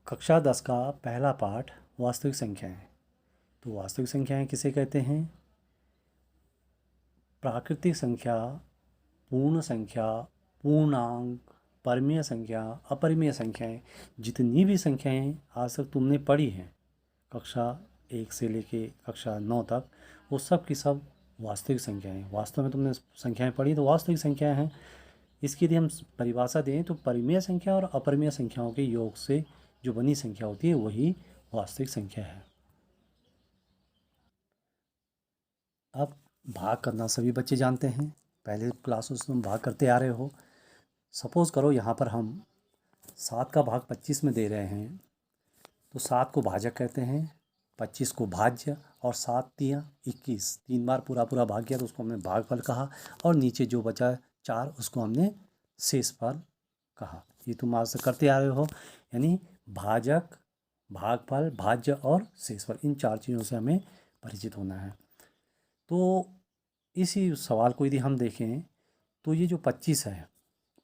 कक्षा 10 का पहला पाठ वास्तविक संख्याएं। तो वास्तविक संख्याएं किसे कहते हैं? प्राकृतिक संख्या, पूर्ण संख्या, पूर्णांक, परमीय संख्या, अपरिमेय संख्याएं, जितनी भी संख्याएं आज तक तुमने पढ़ी हैं कक्षा 1 से लेके कक्षा 9 तक, वो सब की सब वास्तविक संख्याएं। वास्तव में तुमने संख्याएं पढ़ी तो वास्तविक संख्याएं हैं। इसकी यदि हम परिभाषा दें तो परिमेय संख्या और अपरिमेय संख्याओं के योग से जो बनी संख्या होती है वही वास्तविक संख्या है। अब भाग करना सभी बच्चे जानते हैं, पहले क्लासों से तुम भाग करते आ रहे हो। सपोज़ करो यहाँ पर हम 7 का भाग 25 में दे रहे हैं, तो 7 को भाजक कहते हैं, 25 को भाज्य, और 7 तियाँ 21, 3 बार पूरा पूरा भाग गया तो उसको हमने भागफल कहा, और नीचे जो बचा 4 उसको हमने शेषफल कहा। ये तुम आज तक करते आ रहे हो, यानी भाजक, भागफल, भाज्य और शेषफल, इन 4 चीज़ों से हमें परिचित होना है। तो इसी सवाल को यदि हम देखें तो ये जो 25 है,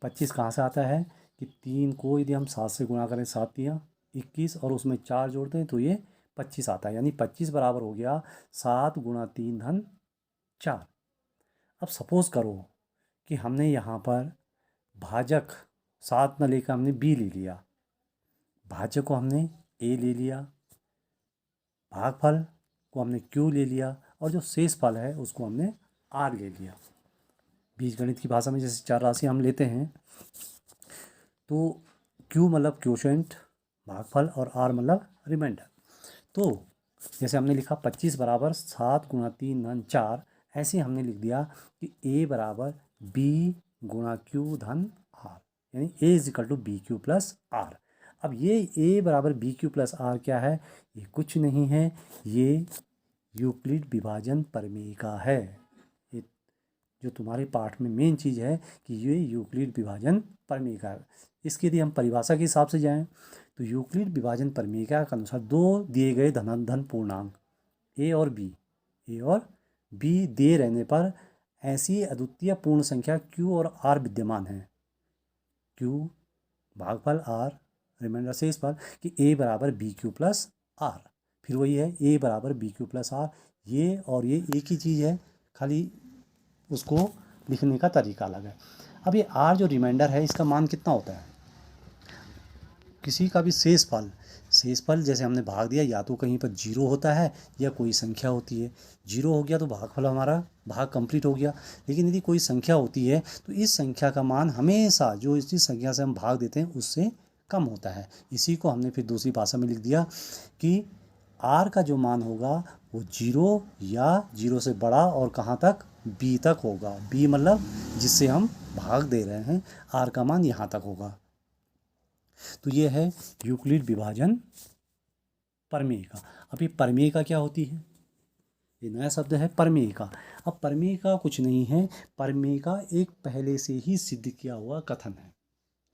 25 कहाँ से आता है कि 3 को यदि हम 7 से गुणा करें, 7 तियाँ 21, और उसमें 4 जोड़ते हैं तो ये 25 आता है, यानी 25 बराबर हो गया 7 गुणा 3 धन 4। अब सपोज़ करो कि हमने यहाँ पर भाजक 7 न लेकर हमने b ले लिया, भाज्य को हमने a ले लिया, भागफल को हमने q ले लिया, और जो शेष फल है उसको हमने r ले लिया। बीजगणित की भाषा में जैसे 4 राशि हम लेते हैं तो q मतलब क्वोशेंट, भागफल, और r मतलब रिमाइंडर। तो जैसे हमने लिखा 25 बराबर 7 गुणा 3 धन 4, ऐसे हमने लिख दिया कि a बराबर b गुणा q धन r, यानी a is equal to b q plus r. अब ये a बराबर बी क्यू प्लस आर क्या है? ये कुछ नहीं है, ये यूक्लिड विभाजन प्रमेय है। ये जो तुम्हारे पाठ में मेन चीज़ है कि ये यूक्लिड विभाजन प्रमेय है। इसकी यदि हम परिभाषा के हिसाब से जाएं तो यूक्लिड विभाजन प्रमेय के अनुसार दो दिए गए धनाधन पूर्णांक a और b दे रहने पर ऐसी अद्वितीय पूर्ण संख्या q और r विद्यमान है, q भागफल r रिमाइंडर शेषफल, कि a बराबर बी क्यू प्लस आर। फिर वही है a बराबर बी क्यू प्लस आर, ये और ये एक ही चीज़ है, खाली उसको लिखने का तरीका अलग है। अब ये r जो रिमाइंडर है इसका मान कितना होता है? किसी का भी शेषफल जैसे हमने भाग दिया, या तो कहीं पर 0 होता है या कोई संख्या होती है। 0 हो गया तो भागफल हमारा भाग कंप्लीट हो गया, लेकिन यदि कोई संख्या होती है तो इस संख्या का मान हमेशा जो इसी संख्या से हम भाग देते हैं उससे कम होता है। इसी को हमने फिर दूसरी भाषा में लिख दिया कि r का जो मान होगा वो 0 या 0 से बड़ा और कहाँ तक, b तक होगा। b मतलब जिससे हम भाग दे रहे हैं, r का मान यहाँ तक होगा। तो ये है यूक्लिड विभाजन प्रमेय का। अब ये प्रमेय का क्या होती है? ये नया शब्द है प्रमेय का। अब प्रमेय का कुछ नहीं है, प्रमेय का एक पहले से ही सिद्ध किया हुआ कथन है।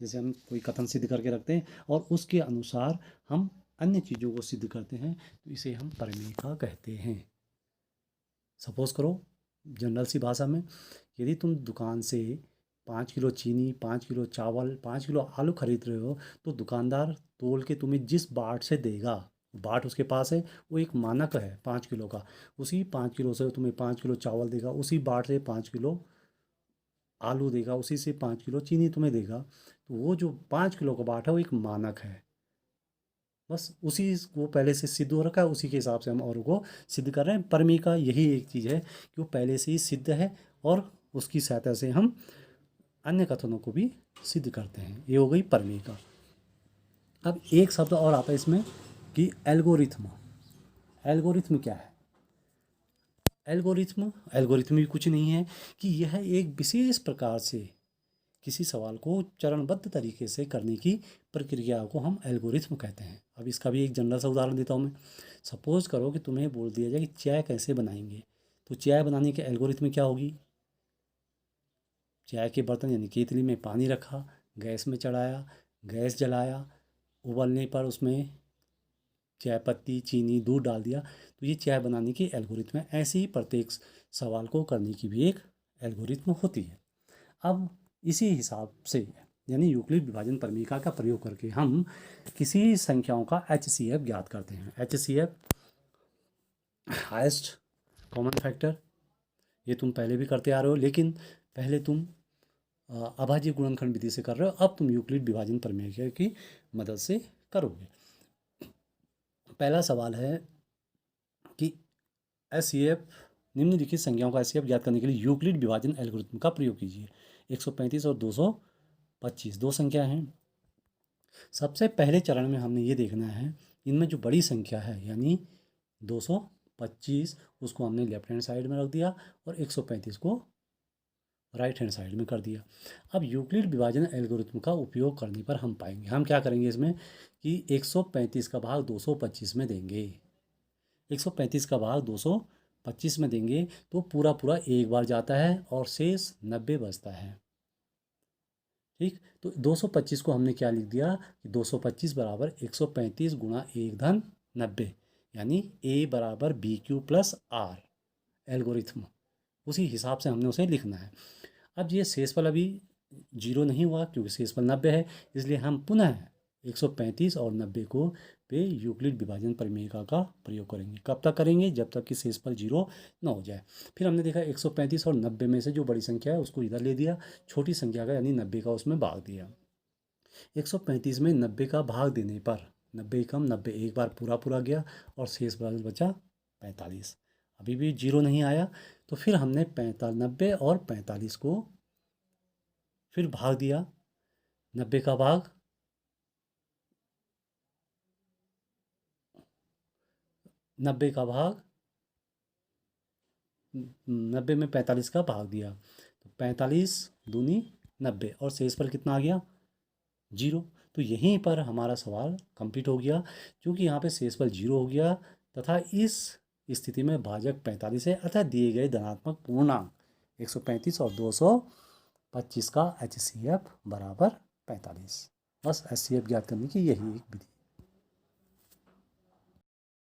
जैसे हम कोई कथन सिद्ध करके रखते हैं और उसके अनुसार हम अन्य चीज़ों को सिद्ध करते हैं, तो इसे हम प्रमेय का कहते हैं। सपोज करो जनरल सी भाषा में, यदि तुम दुकान से 5 किलो चीनी, 5 किलो चावल, 5 किलो आलू खरीद रहे हो, तो दुकानदार तोल के तुम्हें जिस बाट से देगा, बाट उसके पास है, वो एक मानक है 5 किलो का, उसी 5 किलो से तुम्हें 5 किलो चावल देगा, उसी बाट से 5 किलो आलू देगा, उसी से 5 किलो चीनी तुम्हें देगा। तो वो जो 5 किलो का बाट है वो एक मानक है, बस उसी वो पहले से सिद्ध हो रखा है, उसी के हिसाब से हम और को सिद्ध कर रहे हैं। प्रमेय का यही एक चीज़ है कि वो पहले से ही सिद्ध है और उसकी सहायता से हम अन्य कथनों को भी सिद्ध करते हैं। ये हो गई प्रमेय का। अब एक शब्द और आता है इसमें कि एल्गोरिथम। एल्गोरिथम क्या है? एल्गोरिथम भी कुछ नहीं है कि यह एक विशेष प्रकार से किसी सवाल को चरणबद्ध तरीके से करने की प्रक्रिया को हम एल्गोरिथम कहते हैं। अब इसका भी एक जनरल सा उदाहरण देता हूँ मैं। सपोज करो कि तुम्हें बोल दिया जाए कि चाय कैसे बनाएंगे, तो चाय बनाने के एल्गोरिथम क्या होगी? चाय के बर्तन यानी केतली में पानी रखा, गैस में चढ़ाया, गैस जलाया, उबलने पर उसमें चाय पत्ती, चीनी, दूध डाल दिया, तो ये चाय बनाने की एल्गोरिथम है। ऐसे ही प्रत्येक सवाल को करने की भी एक एल्गोरिथम होती है। अब इसी हिसाब से यानी यूक्लिड विभाजन परिमेयिका का प्रयोग करके हम किसी संख्याओं का HCF ज्ञात करते हैं। HCF हाईएस्ट कॉमन फैक्टर, ये तुम पहले भी करते आ रहे हो, लेकिन पहले तुम अभाज्य गुणनखंड विधि से कर रहे हो, अब तुम यूक्लिड विभाजन परिमेय की मदद से करोगे। पहला सवाल है कि HCF निम्नलिखित संख्याओं का HCF ज्ञात करने के लिए यूक्लिड विभाजन एल्गोरिथम का प्रयोग कीजिए। 135 और 225 दो संख्या हैं। सबसे पहले चरण में हमने ये देखना है, इनमें जो बड़ी संख्या है यानी 225 उसको हमने लेफ्ट हैंड साइड में रख दिया और 135 को राइट हैंड साइड में कर दिया। अब यूक्लिड विभाजन एल्गोरिथम का उपयोग करने पर हम पाएंगे, हम क्या करेंगे इसमें कि 135 का भाग 225 में देंगे, 135 का भाग 225 में देंगे तो पूरा पूरा एक बार जाता है और शेष 90 बचता है। ठीक, तो 225 को हमने क्या लिख दिया कि 225 बराबर 135 गुणा 1 धन 90, यानी A बराबर BQ प्लस R एल्गोरिथम, उसी हिसाब से हमने उसे लिखना है। अब ये शेषफल अभी 0 नहीं हुआ क्योंकि शेषफल 90 है, इसलिए हम पुनः 135 और 90 को पे यूक्लिड विभाजन परिमेयिका का प्रयोग करेंगे। कब तक करेंगे? जब तक कि शेषफल 0 ना हो जाए। फिर हमने देखा 135 और 90 में से जो बड़ी संख्या है उसको इधर ले दिया, छोटी संख्या का यानी 90 का उसमें भाग दिया। 135 में 90 का भाग देने पर 90 कम 90 एक बार पूरा पूरा गया और शेष बचा 45। अभी भी 0 नहीं आया, तो फिर हमने 90 और 45 को फिर भाग दिया, 90 का भाग 90 का भाग 90 में 45 का भाग दिया, तो 45 दूनी 90 और शेषफल कितना आ गया 0। तो यहीं पर हमारा सवाल कंप्लीट हो गया, क्योंकि यहाँ पे शेषफल 0 हो गया तथा इस स्थिति में भाजक 45 है, अतः दिए गए धनात्मक पूर्णांक 135 और 225 का HCF बराबर 45। बस HCF ज्ञात करने की यही एक विधि।